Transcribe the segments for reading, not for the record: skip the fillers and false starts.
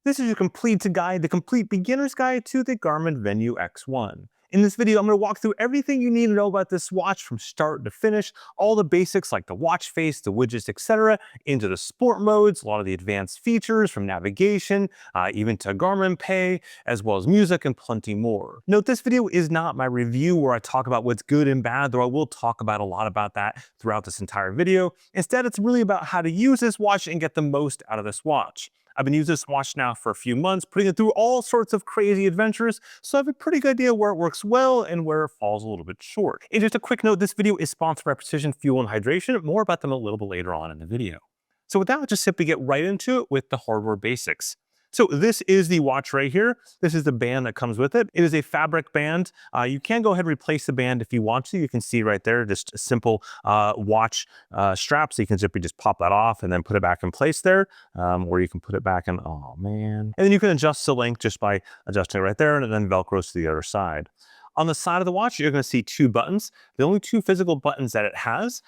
This is your complete guide, the complete beginner's guide to the Garmin Venu X1. In this video, I'm going to walk through everything you need to know about this watch from start to finish, all the basics like the watch face, the widgets, etc., into the sport modes, a lot of the advanced features from navigation, even to Garmin Pay, as well as music and plenty more. Note, this video is not my review where I talk about what's good and bad, though I will talk about a lot about that throughout this entire video. Instead, it's really about how to use this watch and get the most out of this watch. I've been using this watch now for a few months, putting it through all sorts of crazy adventures, so I have a pretty good idea where it works well and where it falls a little bit short. And just a quick note, this video is sponsored by Precision Fuel and Hydration. More about them a little bit later on in the video. So with that, let's just simply get right into it with the hardware basics. So this is the watch right here. This is the band that comes with it. It is a fabric band. You can go ahead and replace the band if you want to. You can see right there, just a simple watch strap. So you can simply just pop that off and then put it back in place there. Or you can put it back in, oh man. And then you can adjust the length just by adjusting it right there, and then Velcros to the other side. On the side of the watch, you're going to see two buttons. The only two physical buttons that it has,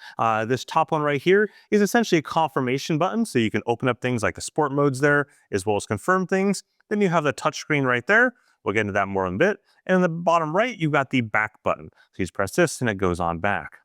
this top one right here is essentially a confirmation button. So you can open up things like the sport modes there, as well as confirm things. Then you have the touch screen right there. We'll get into that more in a bit. And in the bottom right, you've got the back button. So you just press this and it goes on back.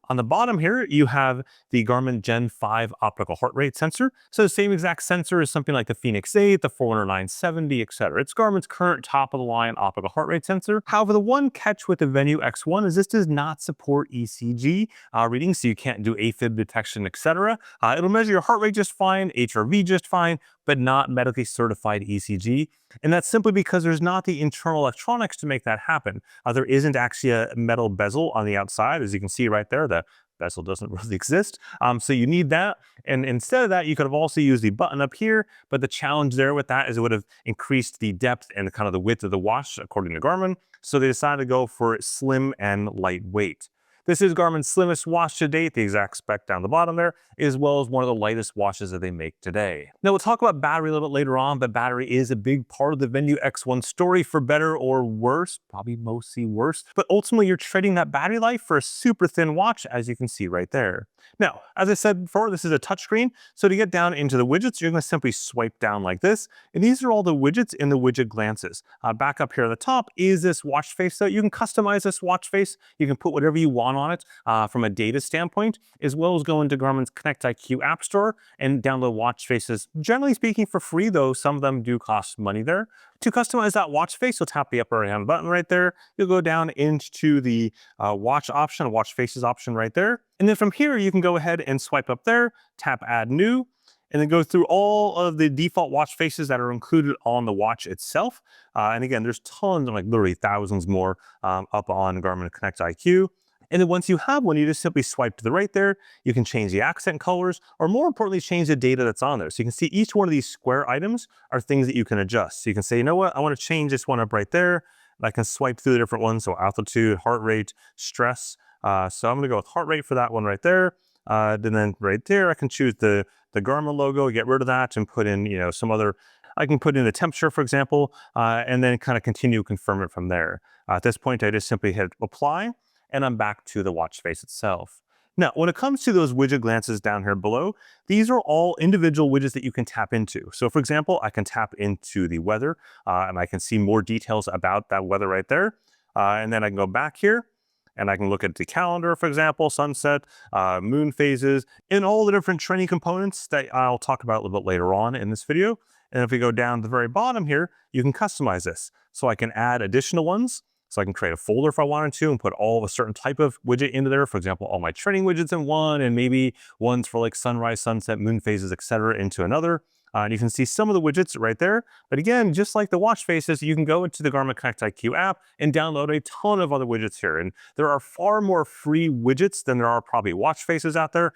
On the bottom here, you have the Garmin Gen 5 optical heart rate sensor. So the same exact sensor as something like the Fenix 8, the Forerunner 970, etc. It's Garmin's current top-of-the-line optical heart rate sensor. However, the one catch with the Venu X1 is this does not support ECG readings, so you can't do AFib detection, etc. It'll measure your heart rate just fine, HRV just fine, but not medically certified ECG. And that's simply because there's not the internal electronics to make that happen. There isn't actually a metal bezel on the outside. As you can see right there, the bezel doesn't really exist. So you need that. And instead of that, you could have also used the button up here. But the challenge there with that is it would have increased the depth and kind of the width of the watch, according to Garmin. So they decided to go for slim and lightweight. This is Garmin's slimmest watch to date, the exact spec down the bottom there, as well as one of the lightest watches that they make today. Now we'll talk about battery a little bit later on, but battery is a big part of the Venu X1 story, for better or worse, probably mostly worse. But ultimately you're trading that battery life for a super thin watch, as you can see right there. Now, as I said before, this is a touchscreen. So to get down into the widgets, you're going to simply swipe down like this. And these are all the widgets in the widget glances. Back up here at the top is this watch face. So you can customize this watch face. You can put whatever you want on it from a data standpoint, as well as go into Garmin's Connect IQ app store and download watch faces. Generally speaking, for free, though some of them do cost money there. To customize that watch face, you'll tap the upper right-hand button right there. You'll go down into the watch option, watch faces option right there. And then from here, you can go ahead and swipe up there, tap add new, and then go through all of the default watch faces that are included on the watch itself. And again, there's tons, like literally thousands more up on Garmin Connect IQ. And then once you have one, you just simply swipe to the right there. You can change the accent colors, or more importantly, change the data that's on there. So you can see each one of these square items are things that you can adjust. So you can say, you know what, I want to change this one up right there. And I can swipe through the different ones. So altitude, heart rate, stress. So I'm going to go with heart rate for that one right there. And then right there, I can choose the Garmin logo, get rid of that, and put in, you know, some other. I can put in the temperature, for example, and then kind of continue confirm it from there. At this point, I just simply hit apply, and I'm back to the watch face itself. Now, when it comes to those widget glances down here below, these are all individual widgets that you can tap into. So for example, I can tap into the weather, and I can see more details about that weather right there. And then I can go back here, and I can look at the calendar, for example, sunset, moon phases, and all the different training components that I'll talk about a little bit later on in this video. And if we go down to the very bottom here, you can customize this. So I can add additional ones. So I can create a folder if I wanted to and put all of a certain type of widget into there. For example, all my training widgets in one, and maybe ones for like sunrise, sunset, moon phases, etc. into another. And you can see some of the widgets right there. But again, just like the watch faces, you can go into the Garmin Connect IQ app and download a ton of other widgets here. And there are far more free widgets than there are probably watch faces out there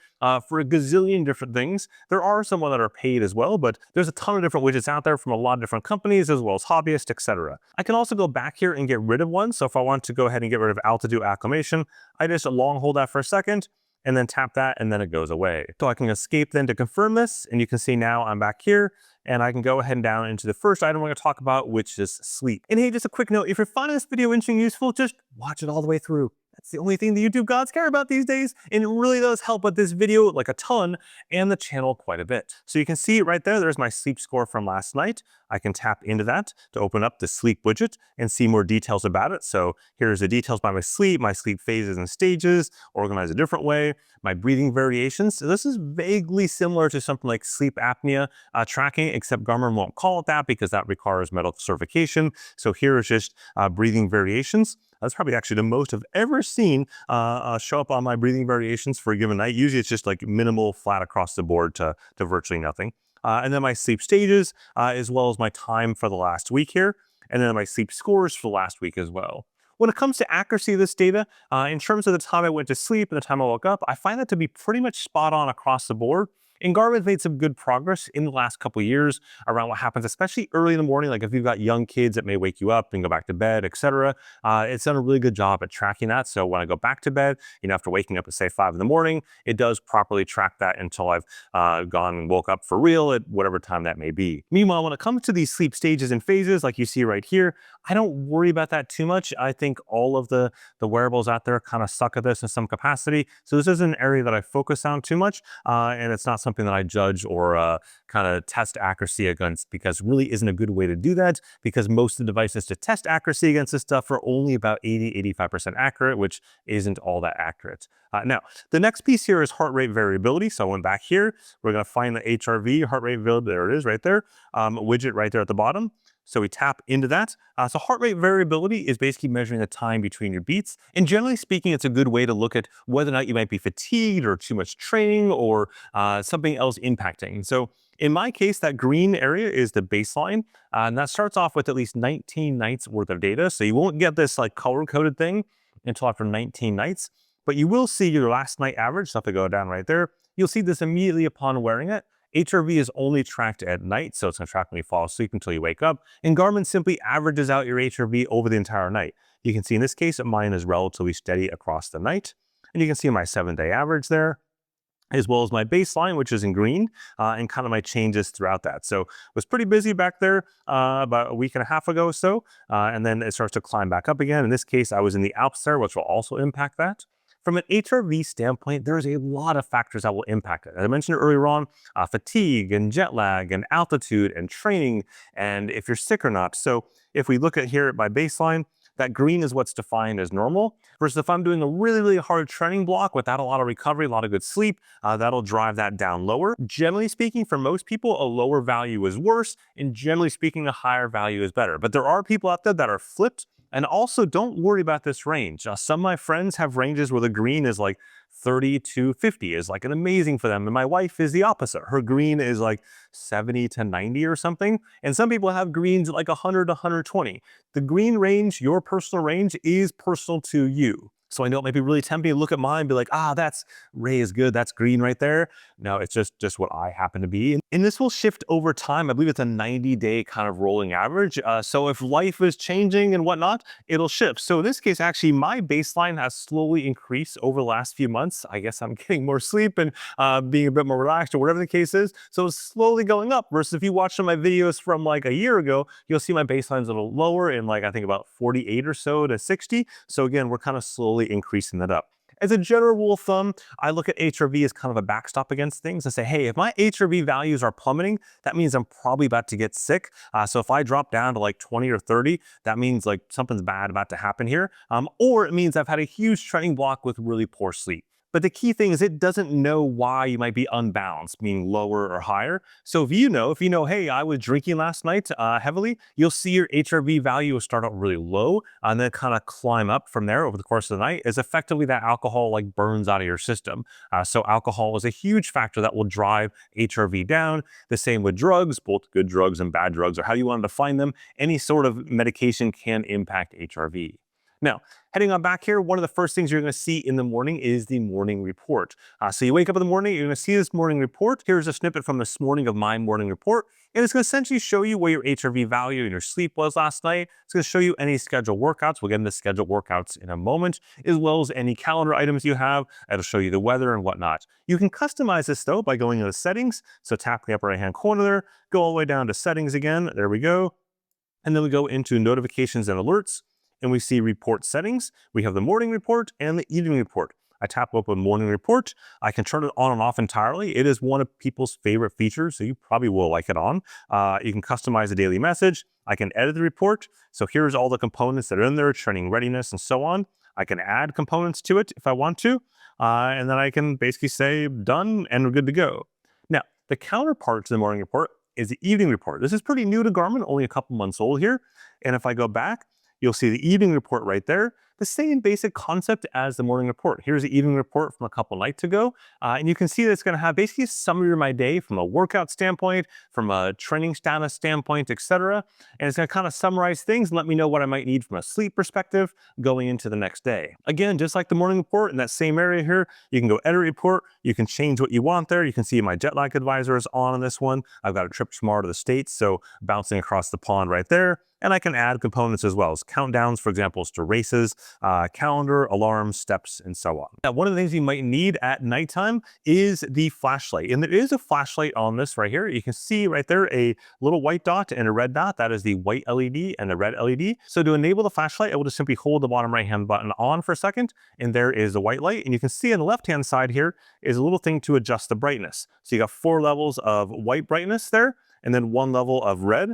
for a gazillion different things. There are some that are paid as well, but there's a ton of different widgets out there from a lot of different companies, as well as hobbyists, etc. I can also go back here and get rid of one. So if I want to go ahead and get rid of altitude acclimation, I just long hold that for a second, and then tap that, and then it goes away. So I can escape then to confirm this, and you can see now I'm back here, and I can go ahead and down into the first item we're going to talk about, which is sleep. And hey, just a quick note, if you're finding this video interesting and useful, just watch it all the way through. That's the only thing the YouTube gods care about these days, and it really does help with this video like a ton and the channel quite a bit. So you can see right there, there's my sleep score from last night. I can tap into that to open up the sleep widget and see more details about it. So here's the details by my sleep phases and stages, organized a different way, my breathing variations. So this is vaguely similar to something like sleep apnea tracking, except Garmin won't call it that because that requires medical certification. So here is just breathing variations. That's probably actually the most I've ever seen show up on my breathing variations for a given night. Usually it's just like minimal flat across the board to virtually nothing. And then my sleep stages, as well as my time for the last week here, and then my sleep scores for the last week as well. When it comes to accuracy of this data, in terms of the time I went to sleep and the time I woke up, I find that to be pretty much spot on across the board. And Garmin's made some good progress in the last couple of years around what happens, especially early in the morning. Like if you've got young kids that may wake you up and go back to bed, etc. It's done a really good job at tracking that. So when I go back to bed, after waking up at say 5 in the morning, it does properly track that until I've gone and woke up for real at whatever time that may be. Meanwhile, when it comes to these sleep stages and phases, like you see right here, I don't worry about that too much. I think all of the wearables out there kind of suck at this in some capacity. So this isn't an area that I focus on too much, and it's not something that I judge or kind of test accuracy against, because really isn't a good way to do that, because most of the devices to test accuracy against this stuff are only about 80–85% accurate, which isn't all that accurate. Now, the next piece here is heart rate variability. So I went back here. We're going to find the HRV, heart rate variability. There it is right there. Widget right there at the bottom. So we tap into that. So heart rate variability is basically measuring the time between your beats. And generally speaking, it's a good way to look at whether or not you might be fatigued or too much training or something else impacting. So in my case, that green area is the baseline. And that starts off with at least 19 nights worth of data. So you won't get this like color-coded thing until after 19 nights. But you will see your last night average. So if I go down right there, you'll see this immediately upon wearing it. HRV is only tracked at night, so it's going to track when you fall asleep until you wake up. And Garmin simply averages out your HRV over the entire night. You can see in this case, mine is relatively steady across the night. And you can see my 7-day average there, as well as my baseline, which is in green, and kind of my changes throughout that. So was pretty busy back there about a week and a half ago or so, and then it starts to climb back up again. In this case, I was in the Alps there, which will also impact that. From an HRV standpoint, there's a lot of factors that will impact it. As I mentioned earlier on, fatigue and jet lag and altitude and training and if you're sick or not. So if we look at here at my baseline, that green is what's defined as normal, versus if I'm doing a really, really hard training block without a lot of recovery, a lot of good sleep, that'll drive that down lower. Generally speaking, for most people, a lower value is worse, and generally speaking, a higher value is better. But there are people out there that are flipped. And also, don't worry about this range. Some of my friends have ranges where the green is like 30 to 50 is like an amazing for them. And my wife is the opposite. Her green is like 70 to 90 or something. And some people have greens like 100 to 120. The green range, your personal range, is personal to you. So I know it might be really tempting to look at mine and be like, that's Ray is good, that's green right there. No, it's just what I happen to be. And this will shift over time. I believe it's a 90-day kind of rolling average. So if life is changing and whatnot, it'll shift. So in this case, actually, my baseline has slowly increased over the last few months. I guess I'm getting more sleep and being a bit more relaxed or whatever the case is. So it's slowly going up, versus if you watch some of my videos from like a year ago, you'll see my baseline's a little lower in like, I think about 48 or so to 60. So again, we're kind of slowly increasing that up. As a general rule of thumb, I look at HRV as kind of a backstop against things and say, hey, if my HRV values are plummeting, that means I'm probably about to get sick. So if I drop down to like 20 or 30, that means like something's bad about to happen here. Or it means I've had a huge training block with really poor sleep. But the key thing is it doesn't know why you might be unbalanced, meaning lower or higher. So if you know, hey, I was drinking last night heavily, you'll see your HRV value will start out really low and then kind of climb up from there over the course of the night, as effectively that alcohol like burns out of your system. So alcohol is a huge factor that will drive HRV down. The same with drugs, both good drugs and bad drugs, or how you want to define them. Any sort of medication can impact HRV. Now, heading on back here, one of the first things you're going to see in the morning is the morning report. So you wake up in the morning, you're going to see this morning report. Here's a snippet from this morning of my morning report. And it's going to essentially show you where your HRV value and your sleep was last night. It's going to show you any scheduled workouts. We'll get into scheduled workouts in a moment, as well as any calendar items you have. It'll show you the weather and whatnot. You can customize this though by going into settings. So tap the upper right-hand corner there, go all the way down to settings again. There we go. And then we go into notifications and alerts. and we see report settings. We have the morning report and the evening report. I tap open morning report. I can turn it on and off entirely. It is one of people's favorite features, so you probably will like it on. You can customize the daily message. I can edit the report. So here's all the components that are in there, training readiness and so on. I can add components to it if I want to. And then I can basically say done and we're good to go. Now, the counterpart to the morning report is the evening report. This is pretty new to Garmin, only a couple months old here. And if I go back, you'll see the evening report right there. The same basic concept as the morning report. Here's the evening report from a couple nights ago. And you can see that it's going to have basically a summary of my day from a workout standpoint, from a training status standpoint, etc. And it's going to kind of summarize things and let me know what I might need from a sleep perspective going into the next day. Again, just like the morning report in that same area here, you can go edit report. You can change what you want there. You can see my jet lag advisor is on this one. I've got a trip tomorrow to the States, so bouncing across the pond right there. And I can add components as well as countdowns, for example, to races, calendar, alarms, steps, and so on. Now, one of the things you might need at nighttime is the flashlight. And there is a flashlight on this right here. You can see right there a little white dot and a red dot. That is the white LED and the red LED. So to enable the flashlight, I will just simply hold the bottom right-hand button on for a second, and there is the white light. And you can see on the left-hand side here is a little thing to adjust the brightness. So you got 4 levels of white brightness there, and then 1 level of red.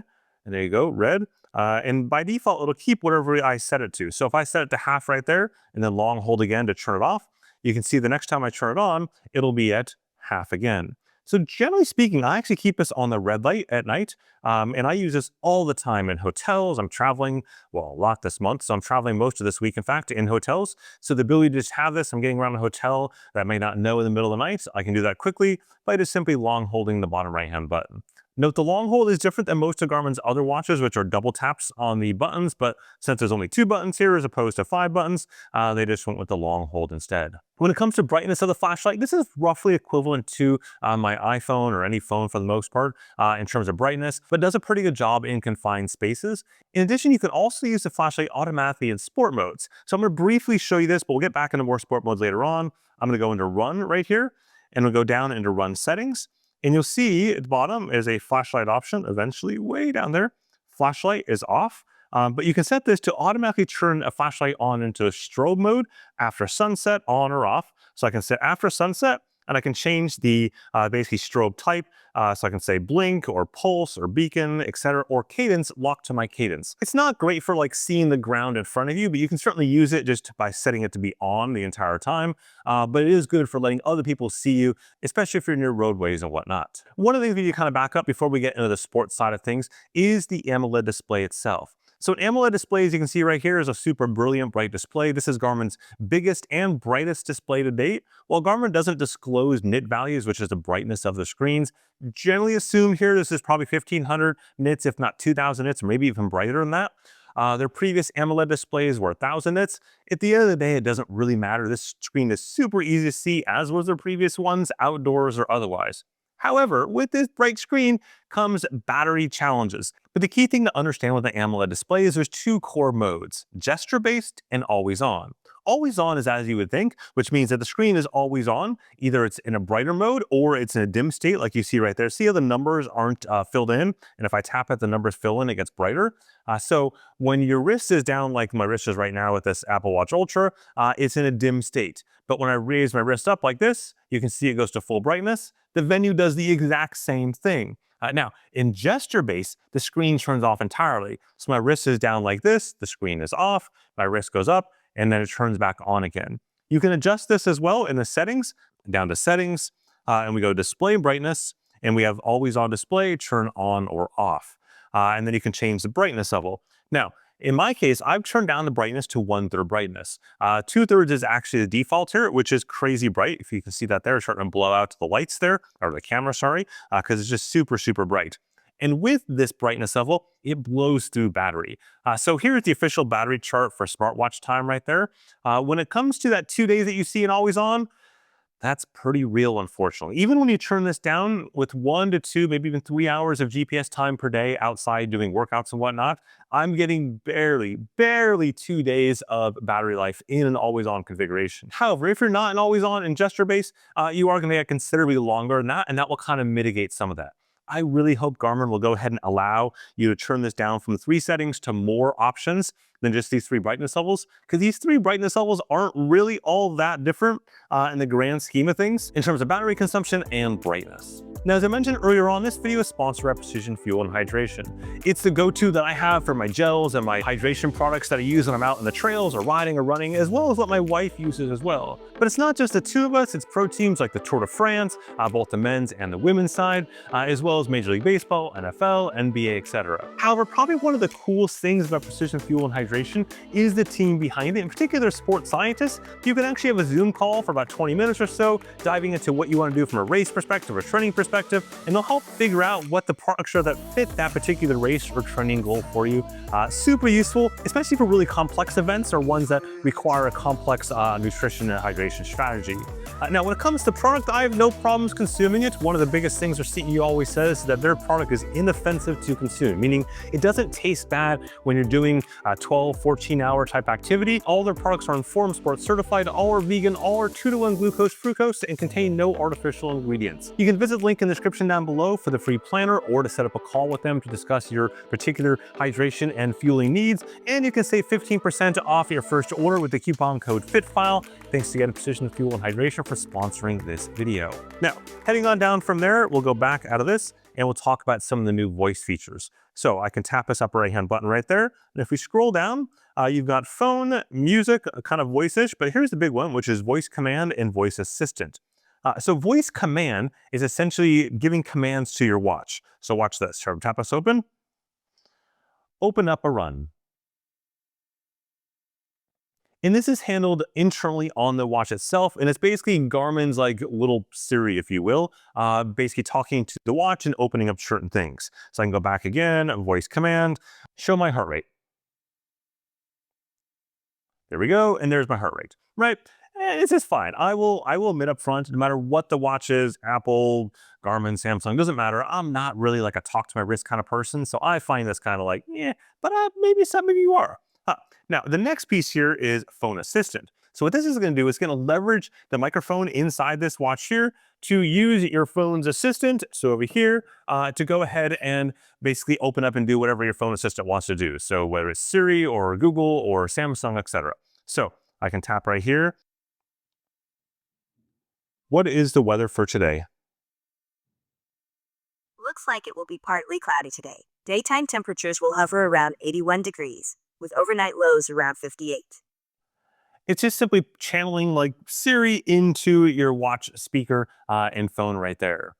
And there you go, red. And by default, it'll keep whatever I set it to. So if I set it to half right there and then long hold again to turn it off, you can see the next time I turn it on, it'll be at half again. So generally speaking, I actually keep this on the red light at night. And I use this all the time in hotels. I'm traveling, well, a lot this month. So I'm traveling most of this week, in fact, in hotels. So the ability to just have this, I'm getting around a hotel that I may not know in the middle of the night. I can do that quickly by just simply long holding the bottom right-hand button. Note the long hold is different than most of Garmin's other watches, which are double taps on the buttons, but since there's only 2 buttons here as opposed to 5 buttons, they just went with the long hold instead. When it comes to brightness of the flashlight, this is roughly equivalent to my iPhone or any phone for the most part in terms of brightness, but does a pretty good job in confined spaces. In addition, you can also use the flashlight automatically in sport modes. So I'm going to briefly show you this, but we'll get back into more sport modes later on. I'm going to go into run right here, and we'll go down into run settings. And you'll see at the bottom is a flashlight option, eventually way down there. Flashlight is off, but you can set this to automatically turn a flashlight on into strobe mode after sunset, on or off. So I can set after sunset, and I can change the basically strobe type. So I can say blink or pulse or beacon, etc., or cadence, lock to my cadence. It's not great for like seeing the ground in front of you, but you can certainly use it just by setting it to be on the entire time. But it is good for letting other people see you, especially if you're near roadways and whatnot. One of the things we need to kind of back up before we get into the sports side of things is the AMOLED display itself. So an AMOLED display, as you can see right here, is a super brilliant bright display. This is Garmin's biggest and brightest display to date. While Garmin doesn't disclose nit values, which is the brightness of the screens, generally assume here this is probably 1500 nits, if not 2000 nits, or maybe even brighter than that. Their previous AMOLED displays were 1000 nits. At the end of the day, it doesn't really matter. This screen is super easy to see, as was their previous ones, outdoors or otherwise. However, with this bright screen comes battery challenges. But the key thing to understand with the AMOLED display is there's 2 core modes, gesture-based and always on. Always on is as you would think, which means that the screen is always on. Either it's in a brighter mode or it's in a dim state like you see right there. See how the numbers aren't filled in? And if I tap it, the numbers fill in, it gets brighter. So when your wrist is down like my wrist is right now with this Apple Watch Ultra, it's in a dim state. But when I raise my wrist up like this, you can see it goes to full brightness. The Venu does the exact same thing. Now, in gesture base, the screen turns off entirely. So my wrist is down like this, the screen is off, my wrist goes up, and then it turns back on again. You can adjust this as well in the settings, down to settings, and we go display brightness, and we have always on display, turn on or off. And then you can change the brightness level. Now, in my case, I've turned down the brightness to 1/3 brightness. 2/3 is actually the default here, which is crazy bright. If you can see that there, it's starting to blow out to the lights there, or the camera, sorry, because it's just super, super bright. And with this brightness level, it blows through battery. So here's the official battery chart for smartwatch time right there. When it comes to that 2 days that you see in always on, that's pretty real, unfortunately. Even when you turn this down with 1 to 2, maybe even 3 hours of GPS time per day outside doing workouts and whatnot, I'm getting barely 2 days of battery life in an always-on configuration. However, if you're not an always-on in gesture base, you are going to get considerably longer than that, and that will kind of mitigate some of that. I really hope Garmin will go ahead and allow you to turn this down from 3 settings to more options. than just these 3 brightness levels, because these 3 brightness levels aren't really all that different in the grand scheme of things in terms of battery consumption and brightness. Now, as I mentioned earlier on, this video is sponsored by Precision Fuel and Hydration. It's the go-to that I have for my gels and my hydration products that I use when I'm out in the trails or riding or running, as well as what my wife uses as well. But it's not just the two of us, it's pro teams like the Tour de France, both the men's and the women's side, as well as Major League Baseball, NFL, NBA, etc. However, probably one of the coolest things about Precision Fuel and Hydration is the team behind it. In particular, sports scientists. You can actually have a Zoom call for about 20 minutes or so, diving into what you want to do from a race perspective or training perspective, and they'll help figure out what the products are that fit that particular race or training goal for you. Super useful, especially for really complex events or ones that require a complex nutrition and hydration strategy. Now, when it comes to product, I have no problems consuming it. One of the biggest things our CEO always says is that their product is inoffensive to consume, meaning it doesn't taste bad when you're doing a 12, 14-hour type activity. All their products are Informed Sports certified, all are vegan, all are 2-to-1 glucose fructose, and contain no artificial ingredients. You can visit the link in the description down below for the free planner or to set up a call with them to discuss your particular hydration and fueling needs, and you can save 15% off your first order with the coupon code FITFILE. Thanks again to Precision Fuel and Hydration for sponsoring this video. Now, heading on down from there, we'll go back out of this and we'll talk about some of the new voice features. So I can tap this upper right-hand button right there, and if we scroll down, you've got phone, music, kind of voice-ish, but here's the big one, which is voice command and voice assistant. So voice command is essentially giving commands to your watch. So watch this. Tap this open. Open up a run. And this is handled internally on the watch itself, and it's basically Garmin's like little Siri, if you will, basically talking to the watch and opening up certain things. So I can go back again, voice command, show my heart rate. There we go, and there's my heart rate, right? This is fine. I will admit up front, no matter what the watch is, Apple, Garmin, Samsung, doesn't matter. I'm not really like a talk to my wrist kind of person, so I find this kind of like, yeah, but maybe some of you are. Now, the next piece here is phone assistant. So what this is going to do is going to leverage the microphone inside this watch here to use your phone's assistant, so over here, to go ahead and basically open up and do whatever your phone assistant wants to do. So whether it's Siri or Google or Samsung, etc. So I can tap right here. What is the weather for today? Looks like it will be partly cloudy today. Daytime temperatures will hover around 81 degrees, with overnight lows around 58. It's just simply channeling like Siri into your watch speaker and phone right there.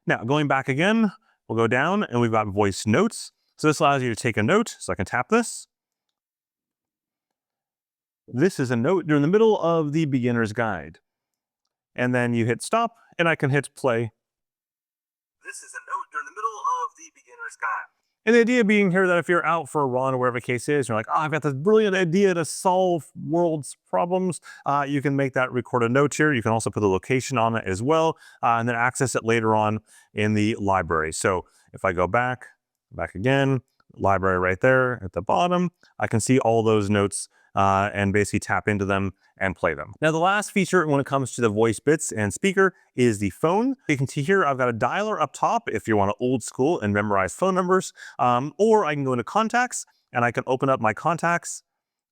Now, going back again, we'll go down and we've got voice notes. So this allows you to take a note. So I can tap this. This is a note. You're in the middle of the beginner's guide. And then you hit stop and I can hit play. This is a note. You're in the middle of the beginner's guide. And the idea being here that if you're out for a run or whatever the case is, you're like, oh, I've got this brilliant idea to solve world's problems, you can make that recorded note here. You can also put the location on it as well, and then access it later on in the library. So if I go back again, library right there at the bottom, I can see all those notes and basically tap into them and play them. Now, the last feature when it comes to the voice bits and speaker is the phone. You can see here, I've got a dialer up top if you want to old school and memorize phone numbers, or I can go into contacts and I can open up my contacts.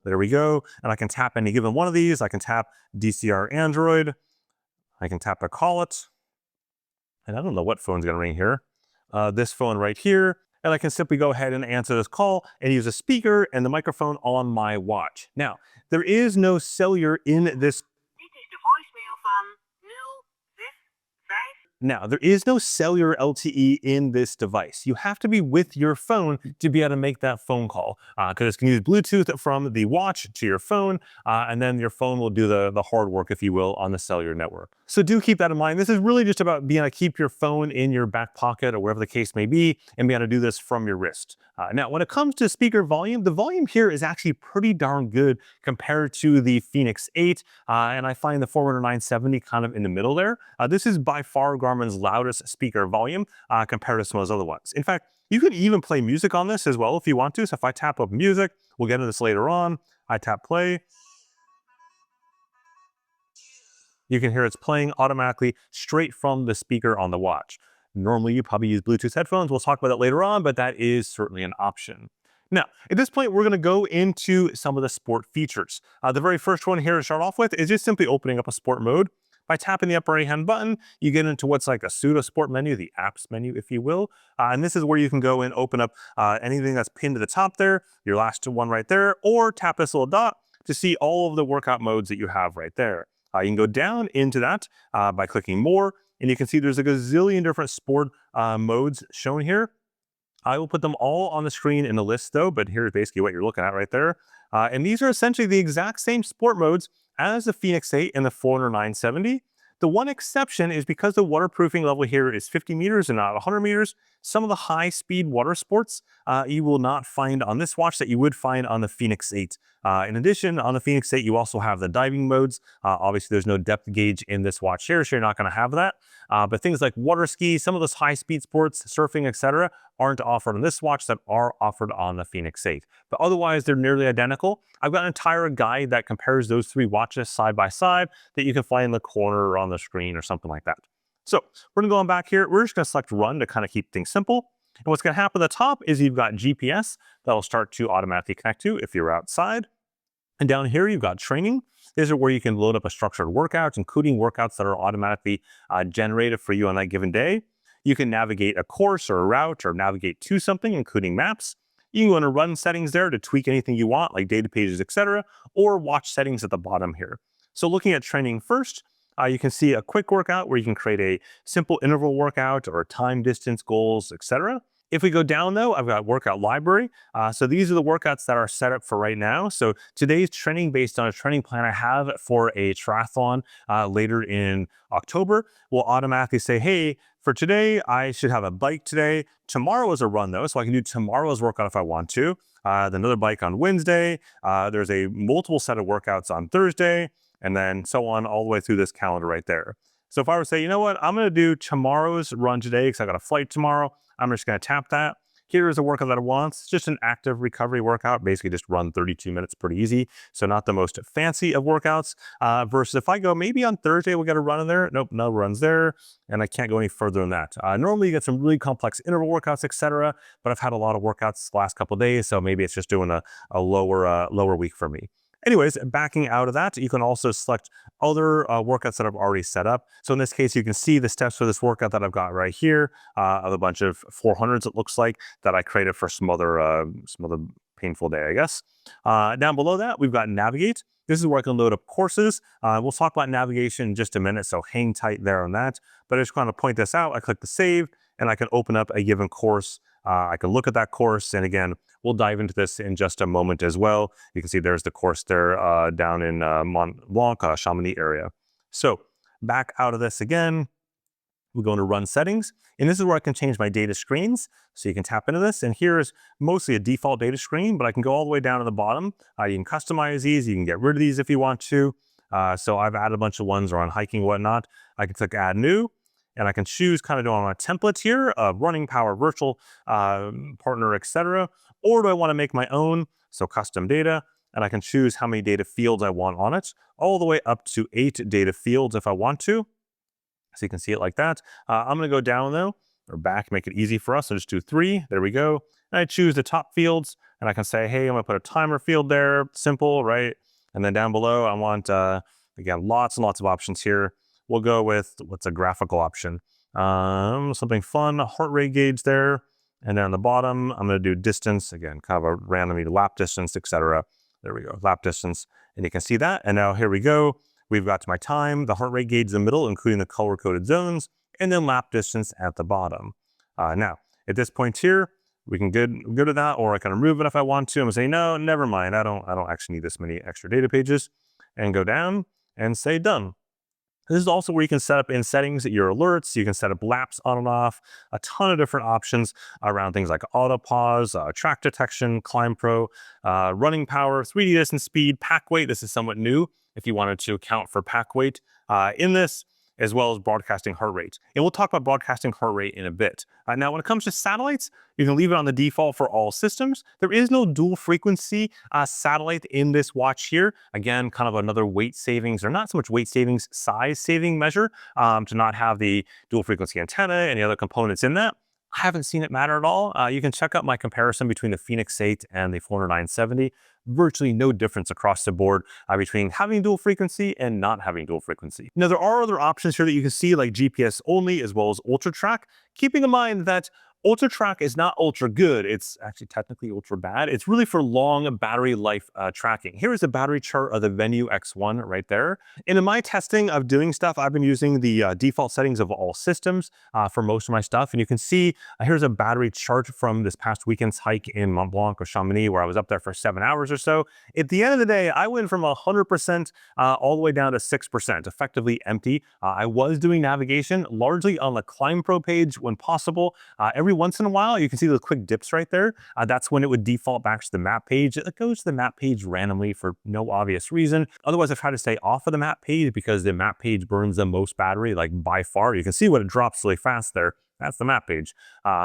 There we go. And I can tap any given one of these. I can tap DCR Android. I can tap to call it. And I don't know what phone's going to ring here. This phone right here. And I can simply go ahead and answer this call and use a speaker and the microphone on my watch. Now, there is no cellular in this. This is the voicemail from Now, there is no cellular LTE in this device. You have to be with your phone to be able to make that phone call, because it can use Bluetooth from the watch to your phone, and then your phone will do the hard work, if you will, on the cellular network. So do keep that in mind. This is really just about being able to keep your phone in your back pocket or wherever the case may be, and be able to do this from your wrist. Now, when it comes to speaker volume, the volume here is actually pretty darn good compared to the Fenix 8, and I find the Forerunner 970 kind of in the middle there. This is by far Garmin's loudest speaker volume compared to some of those other ones. In fact, you can even play music on this as well if you want to. So if I tap up music, we'll get into this later on. I tap play. You can hear it's playing automatically straight from the speaker on the watch. Normally, you probably use Bluetooth headphones. We'll talk about that later on, but that is certainly an option. Now, at this point, we're going to go into some of the sport features. The very first one here to start off with is just simply opening up a sport mode. By tapping the upper right-hand button, you get into what's like a pseudo sport menu, the apps menu, if you will. And this is where you can go and open up anything that's pinned to the top there, your last one right there, or tap this little dot to see all of the workout modes that you have right there. You can go down into that by clicking more, and you can see there's a gazillion different sport modes shown here. I will put them all on the screen in a list though, but here's basically what you're looking at right there. And these are essentially the exact same sport modes as the Phoenix 8 and the Forerunner 970. The one exception is because the waterproofing level here is 50 meters and not 100 meters, some of the high-speed water sports you will not find on this watch that you would find on the Phoenix 8. In addition, on the Phoenix 8, you also have the diving modes. Obviously, there's no depth gauge in this watch here, so you're not going to have that. But things like water ski, some of those high-speed sports, surfing, etc., aren't offered on this watch that are offered on the Phoenix 8. But otherwise, they're nearly identical. I've got an entire guide that compares those three watches side by side that you can find in the corner or on the screen or something like that. So we're going to go on back here. We're just going to select run to kind of keep things simple. And what's going to happen at the top is you've got GPS that'll start to automatically connect to if you're outside. And down here, you've got training. These are where you can load up a structured workout, including workouts that are automatically generated for you on that given day. You can navigate a course or a route or navigate to something, including maps. You can go into run settings there to tweak anything you want, like data pages, etc., or watch settings at the bottom here. So looking at training first, you can see a quick workout where you can create a simple interval workout or time, distance, goals, etc. If we go down though, I've got workout library. So these are the workouts that are set up for right now. So today's training based on a training plan I have for a triathlon later in October will automatically say, hey, for today, I should have a bike today. Tomorrow is a run though, so I can do tomorrow's workout if I want to. Another bike on Wednesday. There's a multiple set of workouts on Thursday, and then so on all the way through this calendar right there. So if I were to say, you know what, I'm going to do tomorrow's run today because I got a flight tomorrow. I'm just going to tap that. Here's a workout that I want. It's just an active recovery workout. Basically just run 32 minutes, pretty easy. So not the most fancy of workouts versus if I go maybe on Thursday, we'll get a run in there. Nope, no runs there. And I can't go any further than that. Normally you get some really complex interval workouts, etc. But I've had a lot of workouts the last couple of days. So maybe it's just doing a lower week for me. Anyways, backing out of that, you can also select other workouts that I've already set up. So in this case, you can see the steps for this workout that I've got right here of a bunch of 400s, it looks like, that I created for some other painful day, I guess. Down below that, we've got navigate. This is where I can load up courses. We'll talk about navigation in just a minute, so hang tight there on that. But I just want to point this out. I click the save, and I can open up a given course. I can look at that course, and again, we'll dive into this in just a moment as well. You can see there's the course there down in Mont Blanc, Chamonix area. So back out of this again, we go into run settings, and this is where I can change my data screens. So you can tap into this, and here's mostly a default data screen, but I can go all the way down to the bottom. You can customize these, you can get rid of these if you want to. So I've added a bunch of ones on hiking, whatnot. I can click add new, and I can choose kind of doing my templates here of running, power, virtual, partner, etc. Or do I want to make my own? So custom data, and I can choose how many data fields I want on it, all the way up to 8 data fields if I want to. So you can see it like that. I'm going to go down though, or back, make it easy for us. So just do 3. There we go. And I choose the top fields, and I can say, hey, I'm going to put a timer field there. Simple, right? And then down below, I want, again, lots and lots of options here. We'll go with what's a graphical option. Something fun, heart rate gauge there. And then on the bottom, I'm going to do distance. Again, kind of a random lap distance, etc. There we go, lap distance. And you can see that. And now here we go. We've got my time, the heart rate gauge in the middle, including the color-coded zones, and then lap distance at the bottom. Now, at this point here, we can go to that, or I can remove it if I want to. I'm going to say, no, never mind. I don't actually need this many extra data pages. And go down and say done. This is also where you can set up in settings your alerts. You can set up laps on and off, a ton of different options around things like auto pause, track detection, climb pro, running power, 3D distance speed, pack weight. This is somewhat new if you wanted to account for pack weight in this, as well as broadcasting heart rate. And we'll talk about broadcasting heart rate in a bit. Now, when it comes to satellites, you can leave it on the default for all systems. There is no dual frequency satellite in this watch here. Again, kind of another weight savings, or not so much weight savings, size saving measure to not have the dual frequency antenna and the other components in that. I haven't seen it matter at all. You can check out my comparison between the Phoenix 8 and the 40970. Virtually no difference across the board between having dual frequency and not having dual frequency. Now, there are other options here that you can see, like GPS only as well as Ultra Track, keeping in mind that Ultra Track is not ultra good. It's actually technically ultra bad. It's really for long battery life tracking. Here is a battery chart of the Venu X1 right there. And in my testing of doing stuff, I've been using the default settings of all systems for most of my stuff. And you can see here's a battery chart from this past weekend's hike in Mont Blanc or Chamonix, where I was up there for 7 hours or so. At the end of the day, I went from 100% all the way down to 6%, effectively empty. I was doing navigation largely on the Climb Pro page when possible. Every once in a while, you can see the quick dips right there. That's when it would default back to the map page. It goes to the map page randomly for no obvious reason. Otherwise, I try to stay off of the map page because the map page burns the most battery, like by far. You can see when it drops really fast there. That's the map page.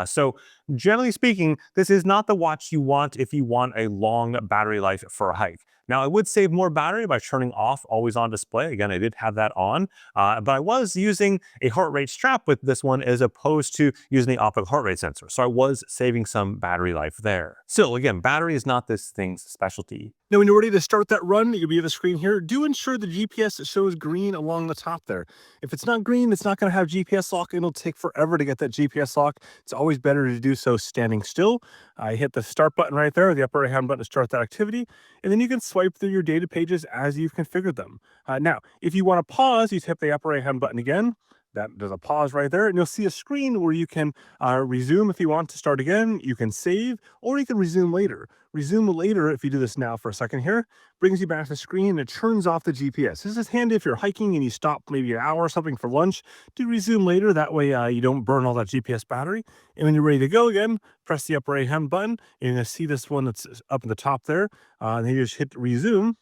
So generally speaking, this is not the watch you want if you want a long battery life for a hike. Now, I would save more battery by turning off always on display. Again, I did have that on, but I was using a heart rate strap with this one as opposed to using the optical heart rate sensor. So I was saving some battery life there. Still, again, battery is not this thing's specialty. Now, when you're ready to start that run, you'll be at the screen here. Do ensure the GPS shows green along the top there. If it's not green, it's not going to have GPS lock. It'll take forever to get that GPS lock. It's always better to do so standing still. I hit the start button right there, the upper right hand button to start that activity, and then you can swipe through your data pages as you've configured them. Now, if you want to pause, you hit the upper right hand button again. That does a pause right there, and you'll see a screen where you can resume if you want to start again. You can save, or you can resume later. Resume later, if you do this now for a second here, brings you back to the screen and it turns off the GPS. This is handy if you're hiking and you stop maybe an hour or something for lunch. Do resume later, that way you don't burn all that GPS battery. And when you're ready to go again, press the upper right hand button, and you're going to see this one that's up at the top there. And then you just hit resume,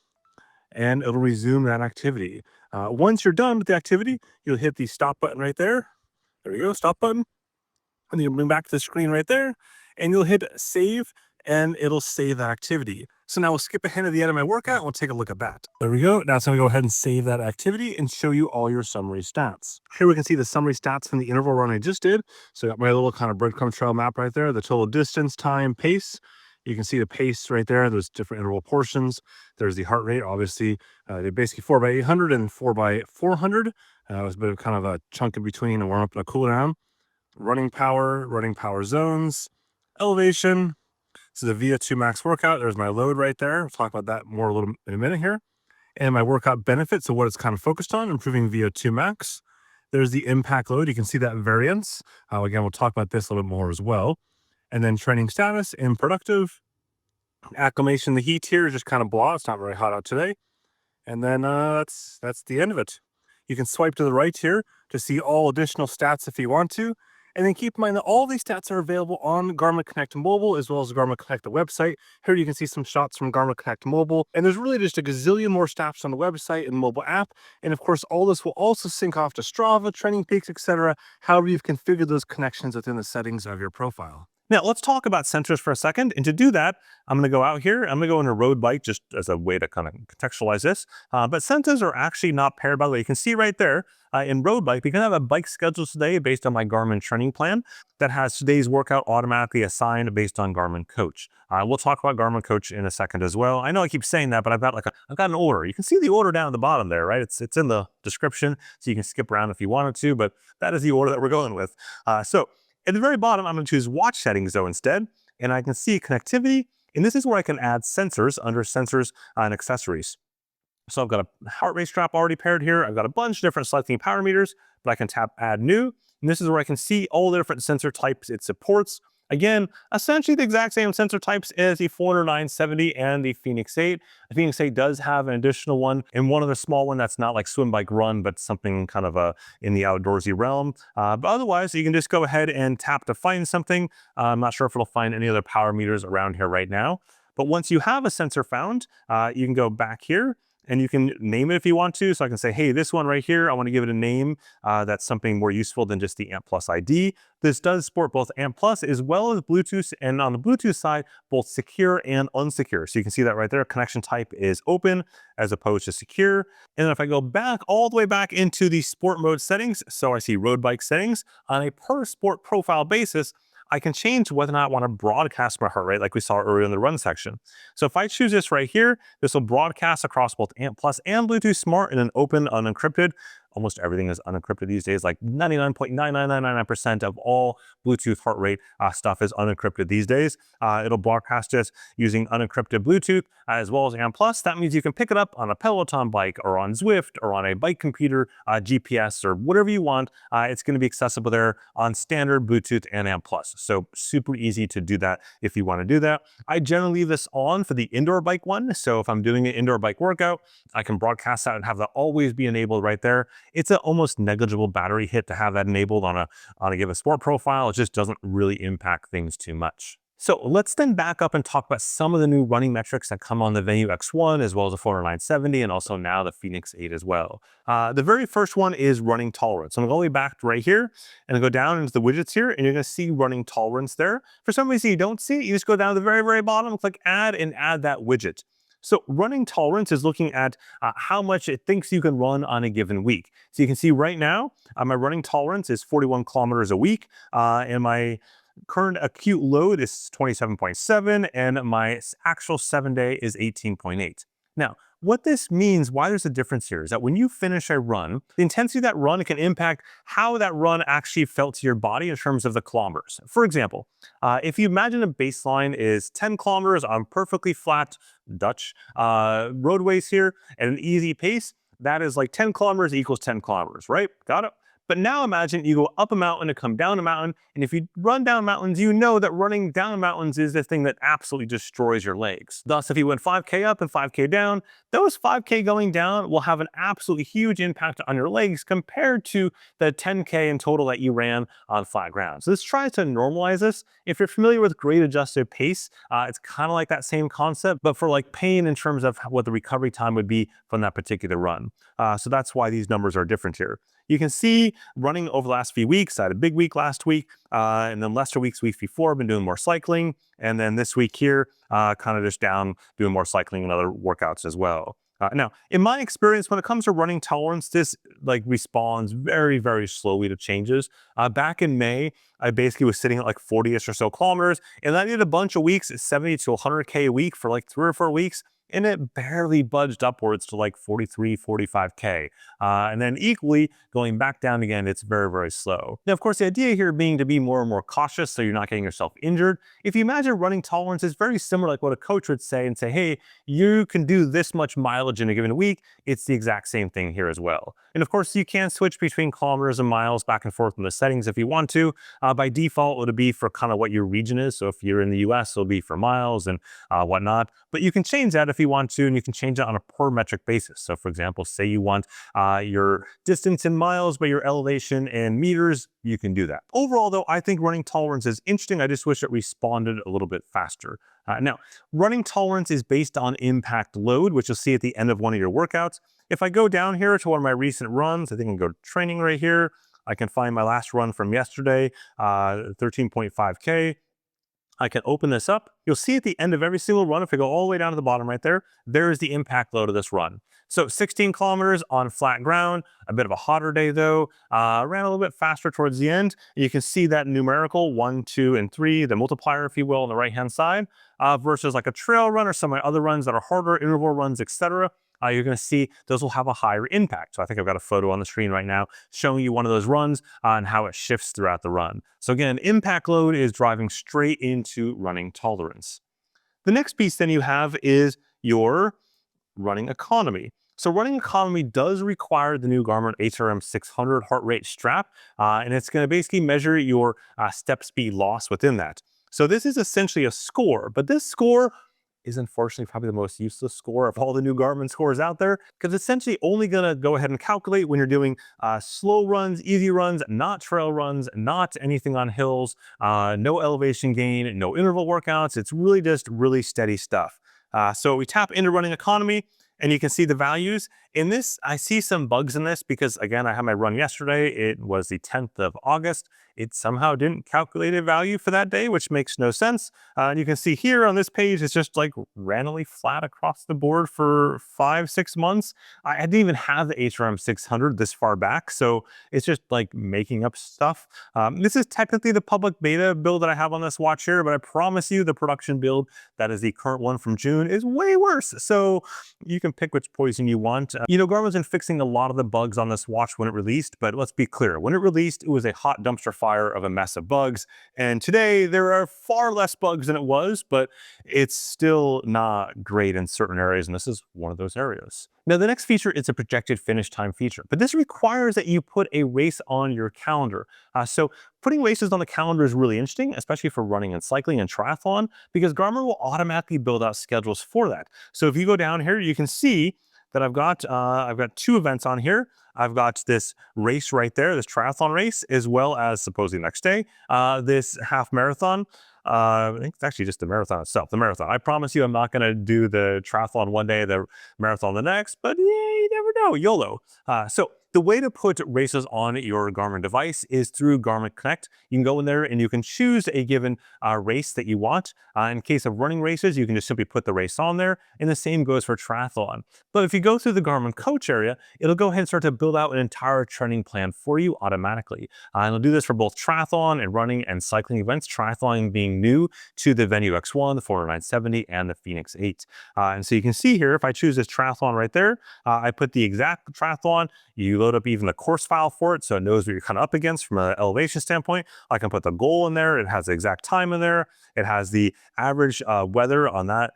and it'll resume that activity. Once you're done with the activity, you'll hit the stop button right there. There you go, stop button. And then you'll bring back to the screen right there, and you'll hit save, and it'll save that activity. So now we'll skip ahead to the end of my workout, and we'll take a look at that. There we go. Now it's going to go ahead and save that activity and show you all your summary stats. Here we can see the summary stats from the interval run I just did. So I got my little kind of breadcrumb trail map right there, the total distance, time, pace. You can see the pace right there. There's different interval portions. There's the heart rate, obviously. They're basically 4x800 and 4x400. It was a bit of kind of a chunk in between, a warm up and a cool down. Running power zones, elevation. This is a VO2 max workout. There's my load right there. We'll talk about that more a little in a minute here. And my workout benefits, so what it's kind of focused on, improving VO2 max. There's the impact load. You can see that variance. Again, we'll talk about this a little bit more as well. And then training status and productive. Acclimation, the heat here is just kind of blah. It's not very hot out today. And then that's the end of it. You can swipe to the right here to see all additional stats if you want to. And then keep in mind that all these stats are available on Garmin Connect Mobile as well as Garmin Connect the website. Here you can see some shots from Garmin Connect Mobile. And there's really just a gazillion more stats on the website and mobile app. And of course, all this will also sync off to Strava, Training Peaks, etc. However you've configured those connections within the settings of your profile. Now, let's talk about sensors for a second. And to do that, I'm going to go out here. I'm going to go into road bike just as a way to kind of contextualize this. But sensors are actually not paired, by the way. You can see right there in road bike, because I have a bike schedule today based on my Garmin training plan that has today's workout automatically assigned based on Garmin Coach. We'll talk about Garmin Coach in a second as well. I know I keep saying that, but I've got an order. You can see the order down at the bottom there, right? It's in the description, so you can skip around if you wanted to, but that is the order that we're going with. So at the very bottom, I'm going to choose watch settings though instead, and I can see connectivity, and this is where I can add sensors under sensors and accessories. So I've got a heart rate strap already paired here. I've got a bunch of different selecting power meters, but I can tap add new, and this is where I can see all the different sensor types it supports. Again, essentially the exact same sensor types as the 40970 and the Phoenix 8. The Phoenix 8 does have an additional one and one other small one that's not like swim, bike, run, but something kind of in the outdoorsy realm. But otherwise, you can just go ahead and tap to find something. I'm not sure if it'll find any other power meters around here right now. But once you have a sensor found, you can go back here and you can name it if you want to. So I can say, hey, this one right here, I want to give it a name that's something more useful than just the AMP Plus ID. This does support both AMP Plus as well as Bluetooth, and on the Bluetooth side, both secure and unsecure. So you can see that right there. Connection type is open as opposed to secure. And then if I go back all the way back into the sport mode settings, so I see road bike settings on a per sport profile basis, I can change whether or not I want to broadcast my heart rate like we saw earlier in the run section. So if I choose this right here, this will broadcast across both ANT Plus and Bluetooth Smart in an open, unencrypted. Almost everything is unencrypted these days, like 99.99999% of all Bluetooth heart rate stuff is unencrypted these days. It'll broadcast it using unencrypted Bluetooth as well as ANT Plus. That means you can pick it up on a Peloton bike or on Zwift or on a bike computer, GPS or whatever you want. It's going to be accessible there on standard Bluetooth and ANT Plus. So super easy to do that if you want to do that. I generally leave this on for the indoor bike one. So if I'm doing an indoor bike workout, I can broadcast that and have that always be enabled right there. It's an almost negligible battery hit to have that enabled on a given sport profile. It just doesn't really impact things too much. So let's then back up and talk about some of the new running metrics that come on the Venu X1 as well as the Forerunner 970 and also now the Phoenix 8 as well. The very first one is running tolerance. I'm going to go all the way back to right here and go down into the widgets here and you're going to see running tolerance there. For some reason you don't see it, you just go down to the very, very bottom, click add and add that widget. So running tolerance is looking at how much it thinks you can run on a given week. So you can see right now, my running tolerance is 41 kilometers a week, and my current acute load is 27.7, and my actual 7-day is 18.8. Now, what this means, why there's a difference here, is that when you finish a run, the intensity of that run can impact how that run actually felt to your body in terms of the kilometers. For example, if you imagine a baseline is 10 kilometers on perfectly flat Dutch roadways here at an easy pace, that is like 10 kilometers equals 10 kilometers, right? Got it? But now imagine you go up a mountain and come down a mountain, and if you run down mountains, you know that running down mountains is the thing that absolutely destroys your legs. Thus, if you went 5K up and 5K down, those 5K going down will have an absolutely huge impact on your legs compared to the 10K in total that you ran on flat ground. So this tries to normalize this. If you're familiar with grade adjusted pace, it's kind of like that same concept, but for like pain in terms of what the recovery time would be from that particular run. So that's why these numbers are different here. You can see running over the last few weeks. I had a big week last week, and then lesser weeks before. I've been doing more cycling, and then this week here, kind of just down doing more cycling and other workouts as well. Now, in my experience, when it comes to running tolerance, this like responds very, very slowly to changes. Back in May, I basically was sitting at like 40-ish or so kilometers, and I did a bunch of weeks, 70 to 100K a week for like 3 or 4 weeks. And it barely budged upwards to like 43, 45K. And then equally, going back down again, it's very, very slow. Now, of course, the idea here being to be more and more cautious so you're not getting yourself injured. If you imagine running tolerance is very similar like what a coach would say and say, hey, you can do this much mileage in a given week. It's the exact same thing here as well. And of course, you can switch between kilometers and miles back and forth in the settings if you want to. By default, it'll be for kind of what your region is. So if you're in the US, it'll be for miles and whatnot. But you can change that if you want to, and you can change it on a per metric basis. So for example, say you want your distance in miles, but your elevation in meters, you can do that. Overall though, I think running tolerance is interesting. I just wish it responded a little bit faster. Now, running tolerance is based on impact load, which you'll see at the end of one of your workouts. If I go down here to one of my recent runs, I think I can go to training right here. I can find my last run from yesterday, 13.5K. I can open this up. You'll see at the end of every single run, if I go all the way down to the bottom right there, there is the impact load of this run. So 16 kilometers on flat ground, a bit of a hotter day though, ran a little bit faster towards the end. You can see that numerical 1, 2, and 3, the multiplier, if you will, on the right-hand side, versus like a trail run or some of my other runs that are harder, interval runs, etc. You're going to see those will have a higher impact. So I think I've got a photo on the screen right now showing you one of those runs and how it shifts throughout the run. So again, impact load is driving straight into running tolerance. The next piece then you have is your running economy. So running economy does require the new Garmin HRM 600 heart rate strap, and it's going to basically measure your step speed loss within that. So this is essentially a score, but this score is unfortunately probably the most useless score of all the new Garmin scores out there, because it's essentially only going to go ahead and calculate when you're doing slow runs, easy runs, not trail runs, not anything on hills, no elevation gain, no interval workouts. It's really just really steady stuff. So we tap into running economy, and you can see the values, In this, I see some bugs in this because, again, I had my run yesterday. It was the 10th of August. It somehow didn't calculate a value for that day, which makes no sense. And you can see here on this page, it's just like randomly flat across the board for 5-6 months. I didn't even have the HRM 600 this far back, so it's just like making up stuff. This is technically the public beta build that I have on this watch here, but I promise you the production build, that is the current one from June, is way worse. So you can pick which poison you want. Garmin's been fixing a lot of the bugs on this watch when it released, but let's be clear. When it released, it was a hot dumpster fire of a mess of bugs. And today there are far less bugs than it was, but it's still not great in certain areas. And this is one of those areas. Now, the next feature is a projected finish time feature, but this requires that you put a race on your calendar. So putting races on the calendar is really interesting, especially for running and cycling and triathlon, because Garmin will automatically build out schedules for that. So if you go down here, you can see that I've got 2 events on here. I've got this race right there, this triathlon race, as well as supposedly next day, this half marathon. I think it's actually just the marathon itself, the marathon. I promise you I'm not going to do the triathlon one day, the marathon the next, but yeah, you never know, YOLO. So the way to put races on your Garmin device is through Garmin Connect. You can go in there and you can choose a given race that you want. In case of running races, you can just simply put the race on there, and the same goes for triathlon. But if you go through the Garmin Coach area, it'll go ahead and start to build out an entire training plan for you automatically. And it'll do this for both triathlon and running and cycling events, triathlon being new to the Venu X1, the 4970, and the Phoenix 8. And so you can see here, if I choose this triathlon right there, I put the exact triathlon. You load up even the course file for it, so it knows what you're kind of up against from an elevation standpoint. I can put the goal in there. It has the exact time in there. It has the average weather on that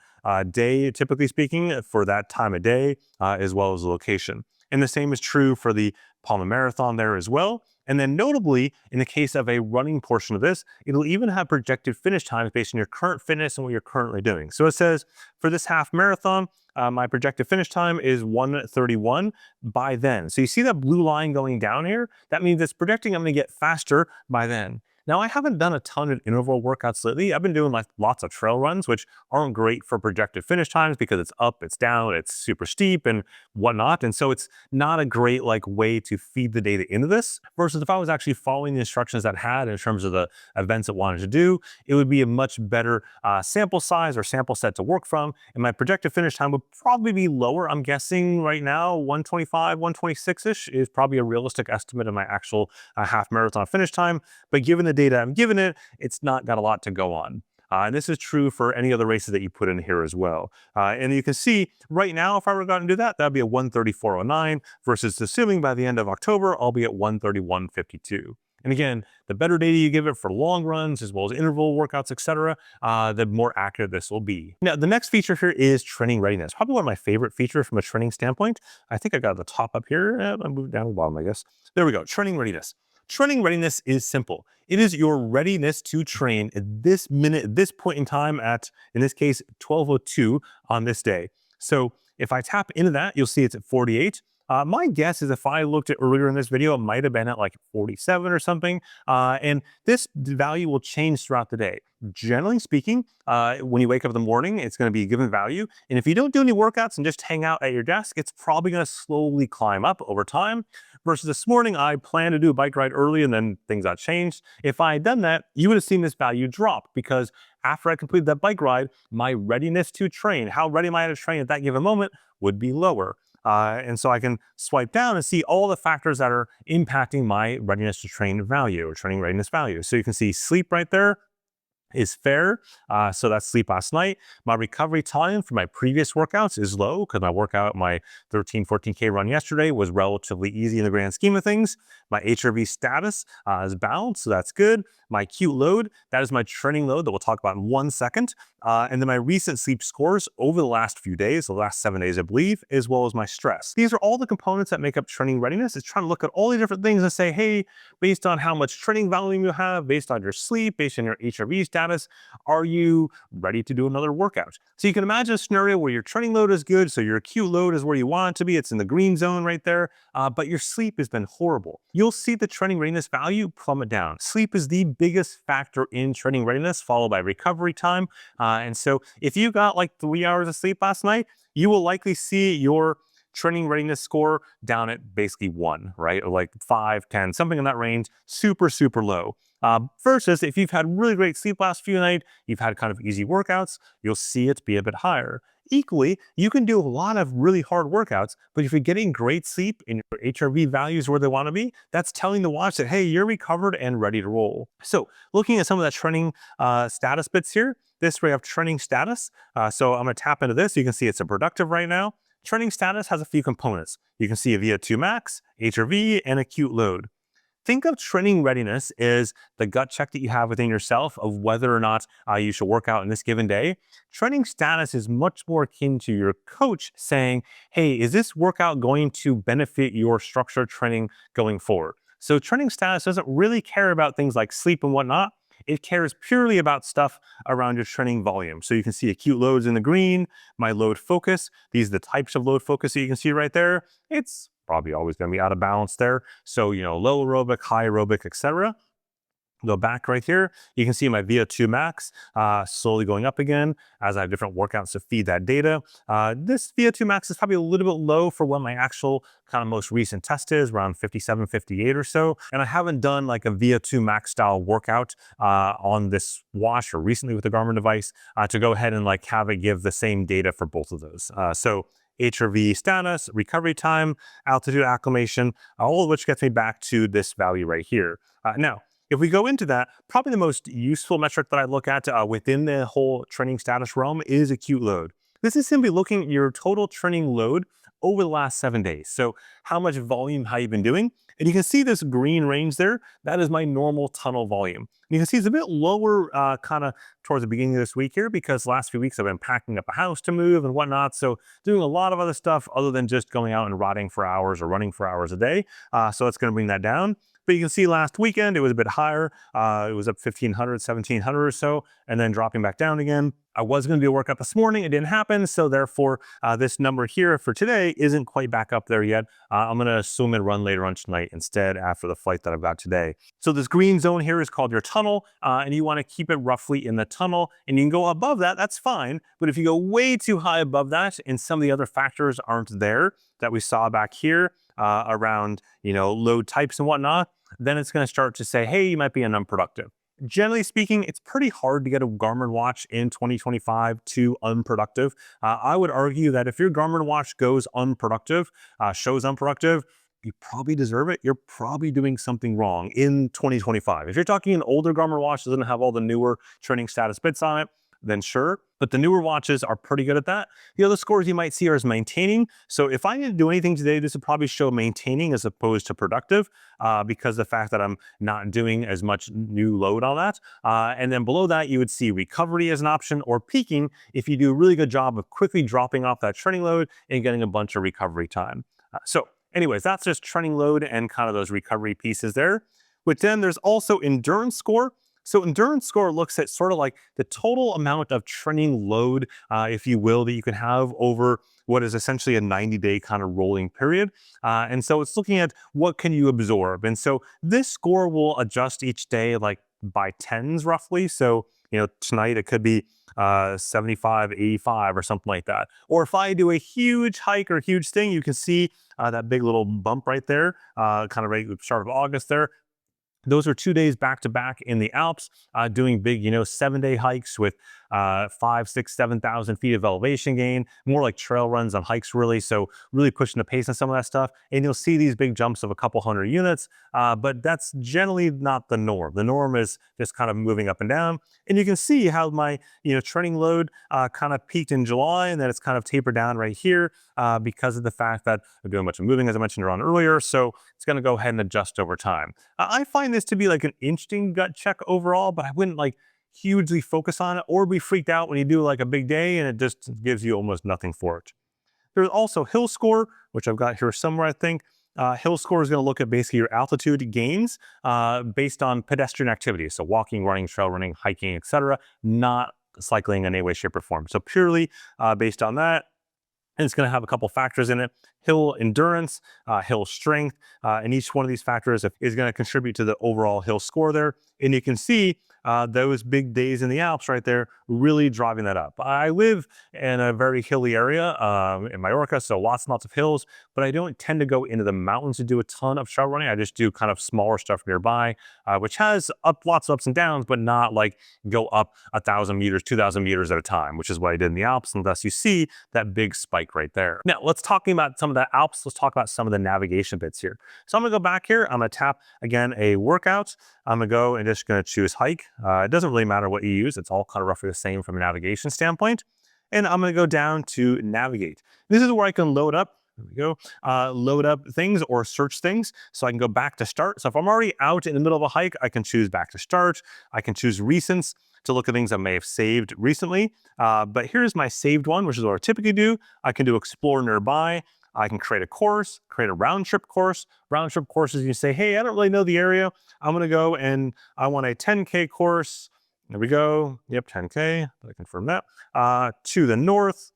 day, typically speaking, for that time of day, as well as the location. And the same is true for the Palma Marathon there as well. And then notably, in the case of a running portion of this, it'll even have projected finish times based on your current fitness and what you're currently doing. So it says, for this half marathon, my projected finish time is 1:31 by then. So you see that blue line going down here? That means it's projecting I'm going to get faster by then. Now, I haven't done a ton of interval workouts lately. I've been doing like lots of trail runs, which aren't great for projected finish times because it's up, it's down, it's super steep and whatnot. And so it's not a great way to feed the data into this. Versus if I was actually following the instructions that had in terms of the events it wanted to do, it would be a much better sample size or sample set to work from. And my projected finish time would probably be lower. I'm guessing right now 125, 126-ish is probably a realistic estimate of my actual half marathon finish time. But given the data I'm given it, it's not got a lot to go on. And this is true for any other races that you put in here as well. And you can see right now, if I were going to do that, that'd be a 134.09 versus assuming by the end of October, I'll be at 131.52. And again, the better data you give it for long runs, as well as interval workouts, etc., the more accurate this will be. Now, the next feature here is training readiness. Probably one of my favorite features from a training standpoint. I think I got the top up here. I moved down to the bottom, I guess. There we go, training readiness. Training readiness is simple. It is your readiness to train at this minute, at this point in time at, in this case, 12:02 on this day. So if I tap into that, you'll see it's at 48. My guess is if I looked at earlier in this video, it might have been at like 47 or something. And this value will change throughout the day. Generally speaking, when you wake up in the morning, it's going to be a given value. And if you don't do any workouts and just hang out at your desk, it's probably going to slowly climb up over time. Versus this morning, I planned to do a bike ride early and then things got changed. If I had done that, you would have seen this value drop because after I completed that bike ride, my readiness to train, how ready am I to train at that given moment, would be lower. And so I can swipe down and see all the factors that are impacting my readiness to train value or training readiness value. So you can see sleep right there is fair. So that's sleep last night. My recovery time for my previous workouts is low because my workout, my 14K run yesterday was relatively easy in the grand scheme of things. My HRV status is balanced, so that's good. My acute load, that is my training load that we'll talk about in 1 second. And then my recent sleep scores over the last few days, the last 7 days, I believe, as well as my stress. These are all the components that make up training readiness. It's trying to look at all the different things and say, hey, based on how much training volume you have, based on your sleep, based on your HRV status, are you ready to do another workout? So you can imagine a scenario where your training load is good, so your acute load is where you want it to be. It's in the green zone right there, but your sleep has been horrible. You'll see the training readiness value plummet down. Sleep is the biggest factor in training readiness, followed by recovery time. And so if you got like 3 hours of sleep last night, you will likely see your training readiness score down at basically 1, right? Or like 5, 10, something in that range, super, super low. Versus if you've had really great sleep last few nights, you've had kind of easy workouts, you'll see it be a bit higher. Equally, you can do a lot of really hard workouts, but if you're getting great sleep and your HRV values where they want to be, that's telling the watch that, hey, you're recovered and ready to roll. So looking at some of that training status bits here, this way of training status. So I'm going to tap into this. You can see it's a productive right now. Training status has a few components. You can see a VO2 max, HRV, and acute load. Think of training readiness as the gut check that you have within yourself of whether or not you should work out in this given day. Training status is much more akin to your coach saying, hey, is this workout going to benefit your structured training going forward? So training status doesn't really care about things like sleep and whatnot. It cares purely about stuff around your training volume. So you can see acute loads in the green, my load focus. These are the types of load focus that you can see right there. It's probably always going to be out of balance there. So, low aerobic, high aerobic, etc. Go back right here. You can see my VO2 max slowly going up again as I have different workouts to feed that data. This VO2 max is probably a little bit low for what my actual kind of most recent test is, around 57, 58 or so. And I haven't done like a VO2 max style workout on this watch or recently with the Garmin device to go ahead and like have it give the same data for both of those. So HRV status, recovery time, altitude acclimation, all of which gets me back to this value right here. Now, if we go into that, probably the most useful metric that I look at within the whole training status realm is acute load. This is simply looking at your total training load over the last 7 days. So how much volume have you been doing? And you can see this green range there. That is my normal tunnel volume. And you can see it's a bit lower kind of towards the beginning of this week here because the last few weeks I've been packing up a house to move and whatnot. So doing a lot of other stuff other than just going out and riding for hours or running for hours a day. So it's going to bring that down. But you can see last weekend, it was a bit higher. It was up 1,500, 1,700 or so, and then dropping back down again. I was going to do a workout this morning. It didn't happen. So therefore, this number here for today isn't quite back up there yet. I'm going to assume it run later on tonight instead after the flight that I've got today. So this green zone here is called your tunnel, and you want to keep it roughly in the tunnel. And you can go above that, that's fine. But if you go way too high above that and some of the other factors aren't there that we saw back here around, load types and whatnot, then it's going to start to say, hey, you might be unproductive. Generally speaking, it's pretty hard to get a Garmin watch in 2025 to unproductive. I would argue that if your Garmin watch goes unproductive, shows unproductive, you probably deserve it. You're probably doing something wrong in 2025. If you're talking an older Garmin watch that doesn't have all the newer training status bits on it, then sure. But the newer watches are pretty good at that. The other scores you might see are as maintaining. So if I didn't do anything today, this would probably show maintaining as opposed to productive because the fact that I'm not doing as much new load on that. And then below that, you would see recovery as an option or peaking if you do a really good job of quickly dropping off that training load and getting a bunch of recovery time. So anyways, that's just training load and kind of those recovery pieces there. Which then there's also endurance score. So endurance score looks at sort of like the total amount of training load, if you will, that you can have over what is essentially a 90-day kind of rolling period. And so it's looking at what can you absorb. And so this score will adjust each day like by tens roughly. So, tonight it could be 75, 85 or something like that. Or if I do a huge hike or huge thing, you can see that big little bump right there, kind of right at the start of August there. Those are 2 days back to back in the Alps, doing big, 7-day hikes with 5, 6, 7,000 feet of elevation gain, more like trail runs on hikes really. So really pushing the pace on some of that stuff. And you'll see these big jumps of a couple hundred units, but that's generally not the norm. The norm is just kind of moving up and down. And you can see how my, training load kind of peaked in July and then it's kind of tapered down right here because of the fact that I'm doing a bunch of moving, as I mentioned on earlier. So it's going to go ahead and adjust over time. I find this to be like an interesting gut check overall, but I wouldn't like hugely focus on it or be freaked out when you do like a big day and it just gives you almost nothing for it. There's also hill score, which I've got here somewhere, I think. Hill score is going to look at basically your altitude gains based on pedestrian activities. So walking, running, trail running, hiking, etc., not cycling in any way, shape, or form. So purely based on that. And it's going to have a couple factors in it: hill endurance, hill strength, and each one of these factors is going to contribute to the overall hill score there. And you can see those big days in the Alps right there really driving that up. I live in a very hilly area in Mallorca, so lots and lots of hills, but I don't tend to go into the mountains to do a ton of trail running. I just do kind of smaller stuff nearby, which has lots of ups and downs, but not like go up 1,000 meters, 2,000 meters at a time, which is what I did in the Alps. And thus you see that big spike right there. Now let's talking about some of the Alps. Let's talk about some of the navigation bits here. So I'm gonna go back here. I'm gonna tap again a workout. I'm gonna go and just gonna choose hike. It doesn't really matter what you use. It's all kind of roughly the same from a navigation standpoint. And I'm gonna go down to navigate. This is where I can load up. There we go. Load up things or search things. So I can go back to start. So if I'm already out in the middle of a hike, I can choose back to start. I can choose recents to look at things I may have saved recently. But here's my saved one, which is what I typically do. I can do explore nearby. I can create a course, create a round trip course. Round trip courses, you say, hey, I don't really know the area. I'm gonna go and I want a 10K course. There we go. Yep, 10K. I confirm that. To the north.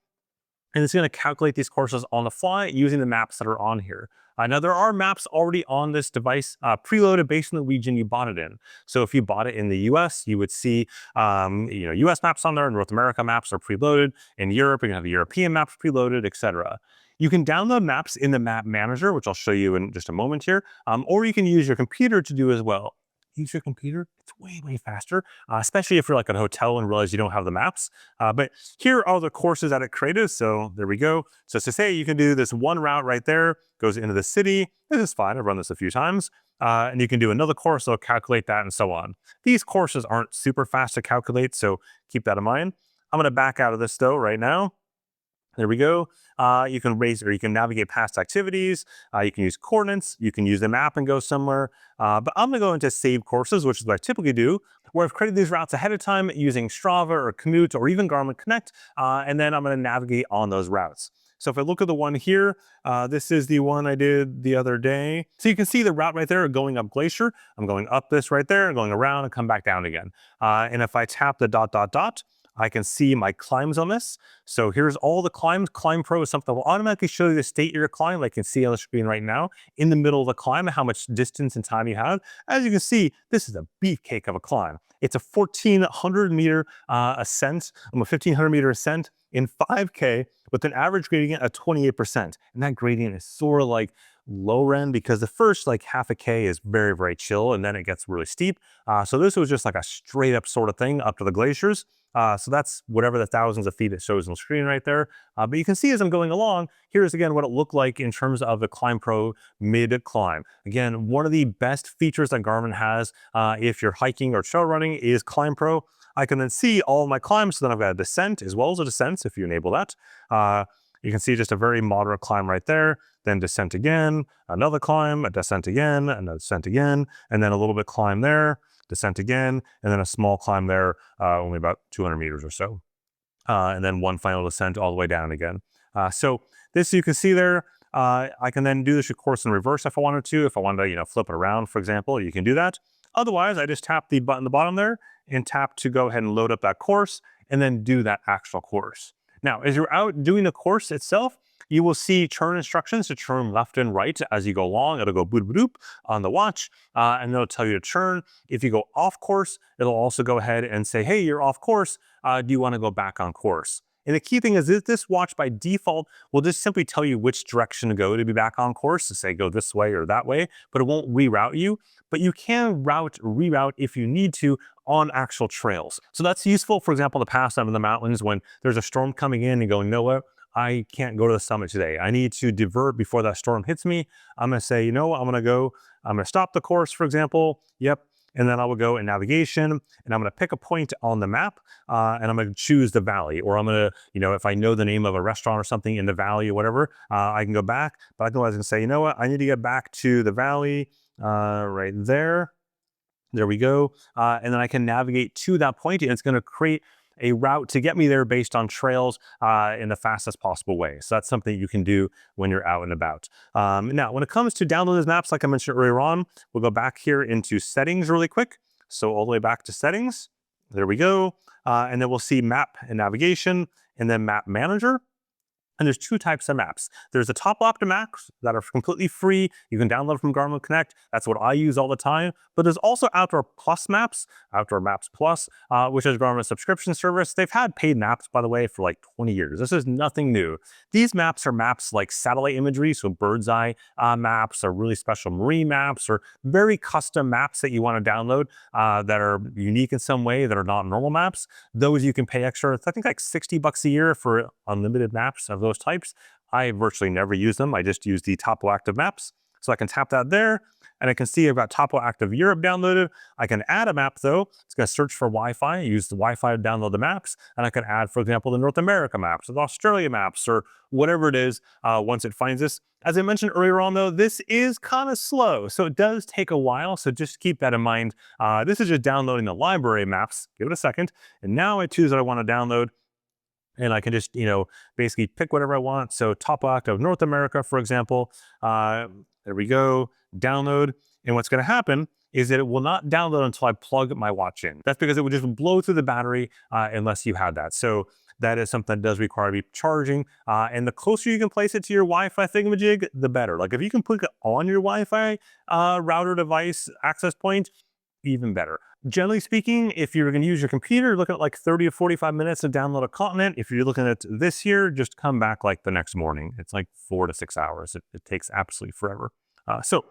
And it's going to calculate these courses on the fly using the maps that are on here. Now, there are maps already on this device preloaded based on the region you bought it in. So if you bought it in the US, you would see US maps on there. North America maps are preloaded. In Europe, you can have the European maps preloaded, etc. You can download maps in the map manager, which I'll show you in just a moment here, or you can use your computer to do as well. Use your computer, it's way faster, especially if you're like at a hotel and realize you don't have the maps. But here are the courses that it created. So there we go. So to say you can do this one route right there, goes into the city. This is fine. I've run this a few times. And you can do another course, so calculate that and so on. These courses aren't super fast to calculate, so keep that in mind. I'm going to back out of this though right now. There we go. You can raise or you can navigate past activities. You can use coordinates. You can use the map and go somewhere. But I'm going to go into save courses, which is what I typically do, where I've created these routes ahead of time using Strava or Komoot or even Garmin Connect. And then I'm going to navigate on those routes. So if I look at the one here, this is the one I did the other day. So you can see the route right there going up Glacier. I'm going up this right there and going around and come back down again. And if I tap the ... I can see my climbs on this. So here's all the climbs. Climb Pro is something that will automatically show you the state of your climb, like you can see on the screen right now, in the middle of the climb, how much distance and time you have. As you can see, this is a beefcake of a climb. It's a 1,400 meter ascent, a 1,500 meter ascent in 5K with an average gradient of 28%. And that gradient is sort of like lower end because the first like half a K is very chill and then it gets really steep. So this was just like a straight up sort of thing up to the glaciers. So that's whatever the thousands of feet it shows on the screen right there. But you can see as I'm going along, here's again what it looked like in terms of the Climb Pro mid climb. Again, one of the best features that Garmin has if you're hiking or trail running is Climb Pro. I can then see all of my climbs. So then I've got a descent as well as a descent if you enable that. You can see just a very moderate climb right there, then descent again, another climb, a descent again, another descent again, and then a little bit climb there, descent again, and then a small climb there, only about 200 meters or so. And then one final descent all the way down again. So this you can see there, I can then do this course in reverse if I wanted to. If I wanted to, flip it around, for example, you can do that. Otherwise, I just tap the button at the bottom there and tap to go ahead and load up that course and then do that actual course. Now, as you're out doing the course itself, you will see turn instructions to turn left and right as you go along. It'll go boop, boop, boop on the watch, and it'll tell you to turn. If you go off course, it'll also go ahead and say, hey, you're off course. Do you want to go back on course? And the key thing is that this watch by default will just simply tell you which direction to go to be back on course, to say go this way or that way, but it won't reroute you. But you can reroute if you need to on actual trails. So that's useful, for example, in the past, I'm in the mountains when there's a storm coming in and going, you know what? I can't go to the summit today. I need to divert before that storm hits me. I'm gonna say, you know what, I'm gonna stop the course, for example. Yep. And then I will go in navigation and I'm gonna pick a point on the map and I'm gonna choose the valley, or I'm gonna, if I know the name of a restaurant or something in the valley or whatever, I can go back, but I can always say, you know what, I need to get back to the valley right there. There we go. And then I can navigate to that point and it's gonna create a route to get me there based on trails in the fastest possible way. So that's something you can do when you're out and about. Now, when it comes to downloading maps, like I mentioned earlier on, we'll go back here into settings really quick. So all the way back to settings, there we go. And then we'll see map and navigation and then map manager. And there's two types of maps. There's the top locked maps that are completely free. You can download from Garmin Connect. That's what I use all the time. But there's also Outdoor Plus maps, Outdoor Maps Plus, which is Garmin's subscription service. They've had paid maps, by the way, for like 20 years. This is nothing new. These maps are maps like satellite imagery, so bird's eye maps, or really special marine maps, or very custom maps that you want to download that are unique in some way that are not normal maps. Those you can pay extra, I think like $60 a year for unlimited maps of those types. I virtually never use them. I just use the Topo Active maps. So I can tap that there, and I can see I've got Topo Active Europe downloaded. I can add a map though. It's going to search for Wi-Fi, use the Wi-Fi to download the maps, and I can add, for example, the North America maps, or the Australia maps, or whatever it is once it finds this. As I mentioned earlier on though, this is kind of slow, so it does take a while, so just keep that in mind. This is just downloading the library maps. Give it a second, and now I choose what I want to download. And I can just, basically pick whatever I want. So Top Active North America, for example. There we go, download. And what's going to happen is that it will not download until I plug my watch in. That's because it would just blow through the battery unless you had that. So that is something that does require to be charging. And the closer you can place it to your Wi-Fi thingamajig, the better. Like if you can put it on your Wi-Fi router device access point, even better. Generally speaking, if you're going to use your computer, you're looking at like 30 to 45 minutes to download a continent. If you're looking at this year, just come back like the next morning. It's like 4 to 6 hours. It takes absolutely forever. So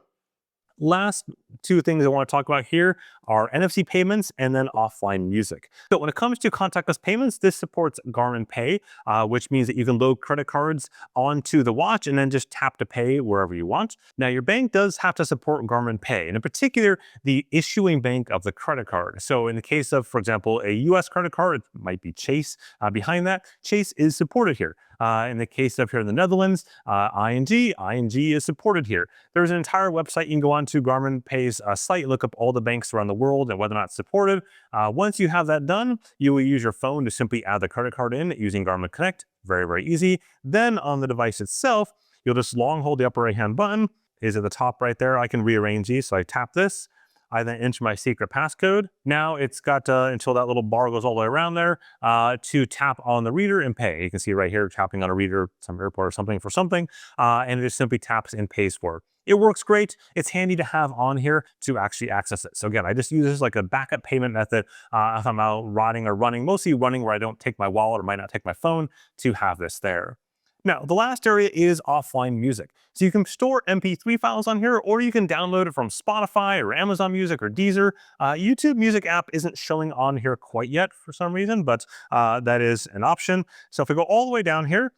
last two things I want to talk about here are NFC payments and then offline music. So when it comes to contactless payments, this supports Garmin Pay, which means that you can load credit cards onto the watch and then just tap to pay wherever you want. Now, your bank does have to support Garmin Pay, and in particular, the issuing bank of the credit card. So in the case of, for example, a US credit card, it might be Chase behind that. Chase is supported here. In the case of here in the Netherlands, ING is supported here. There's an entire website you can go on to Garmin Pay's site, look up all the banks around the world and whether or not it's supported. Once you have that done, you will use your phone to simply add the credit card in using Garmin Connect. Very, very easy. Then on the device itself, you'll just long hold the upper right-hand button. Is at the top right there. I can rearrange these. So I tap this. I then enter my secret passcode. Now it's got until that little bar goes all the way around there to tap on the reader and pay. You can see right here, tapping on a reader, some airport or something for something, and it just simply taps and pays for it. It works great. It's handy to have on here to actually access it. So again, I just use this as like a backup payment method if I'm out riding or running, mostly running where I don't take my wallet or might not take my phone, to have this there. Now, the last area is offline music. So you can store MP3 files on here, or you can download it from Spotify or Amazon Music or Deezer. YouTube Music app isn't showing on here quite yet for some reason, but that is an option. So if we go all the way down here,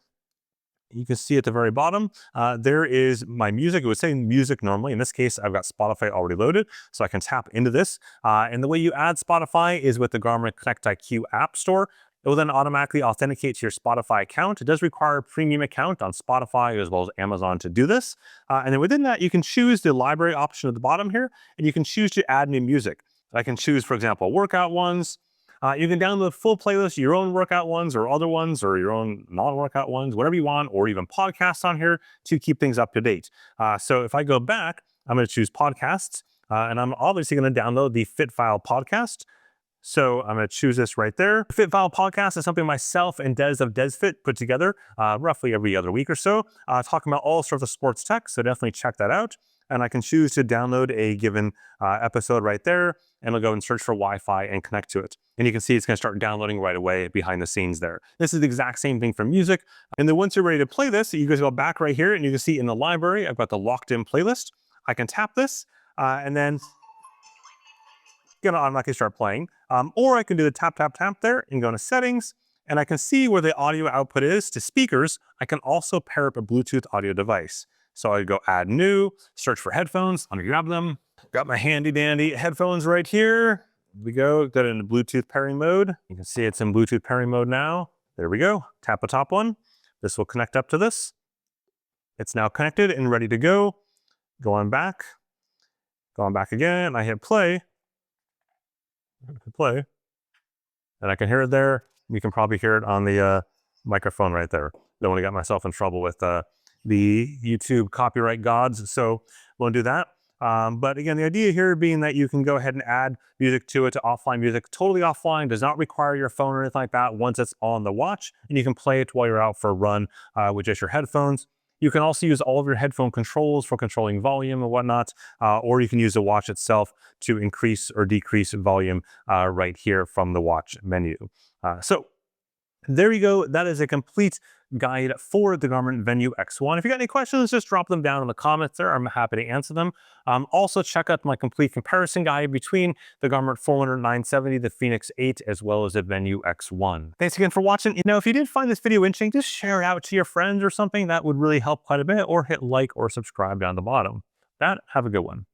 you can see at the very bottom, there is my music. It would say music normally. In this case, I've got Spotify already loaded, so I can tap into this. And the way you add Spotify is with the Garmin Connect IQ app store. It will then automatically authenticate to your Spotify account. It does require a premium account on Spotify as well as Amazon to do this. And then within that, you can choose the library option at the bottom here, and you can choose to add new music. I can choose, for example, workout ones. You can download full playlists, your own workout ones or other ones, or your own non-workout ones, whatever you want, or even podcasts on here to keep things up to date. So if I go back, I'm going to choose podcasts, and I'm obviously going to download the FitFile podcast. So I'm going to choose this right there. FitFile podcast is something myself and Des of DesFit put together roughly every other week or so, talking about all sorts of sports tech. So definitely check that out. And I can choose to download a given episode right there, and I'll go and search for Wi-Fi and connect to it. And you can see it's going to start downloading right away behind the scenes there. This is the exact same thing for music. And then once you're ready to play this, you guys go back right here, and you can see in the library, I've got the locked in playlist. I can tap this, and then going to automatically start playing. Or I can do the tap, tap, tap there and go into settings, and I can see where the audio output is to speakers. I can also pair up a Bluetooth audio device. So I go add new, search for headphones, I'm gonna grab them. Got my handy dandy headphones right here. Here we go, got it in the Bluetooth pairing mode. You can see it's in Bluetooth pairing mode now. There we go, tap the top one. This will connect up to this. It's now connected and ready to go. Going back again, I hit play. And I can hear it there. You can probably hear it on the microphone right there. Don't want to get myself in trouble with the YouTube copyright gods, so won't do that. But again, the idea here being that you can go ahead and add music to it, to offline music, totally offline, does not require your phone or anything like that once it's on the watch, and you can play it while you're out for a run with just your headphones. You can also use all of your headphone controls for controlling volume and whatnot, or you can use the watch itself to increase or decrease volume right here from the watch menu. So there you go. That is a complete guide for the Garmin Venu X1. If you got any questions, just drop them down in the comments there. I'm happy to answer them. Also, check out my complete comparison guide between the Garmin Forerunner 970, the Fenix 8, as well as the Venu X1. Thanks again for watching. If you did find this video interesting, just share it out to your friends or something. That would really help quite a bit, or hit like or subscribe down the bottom. Have a good one.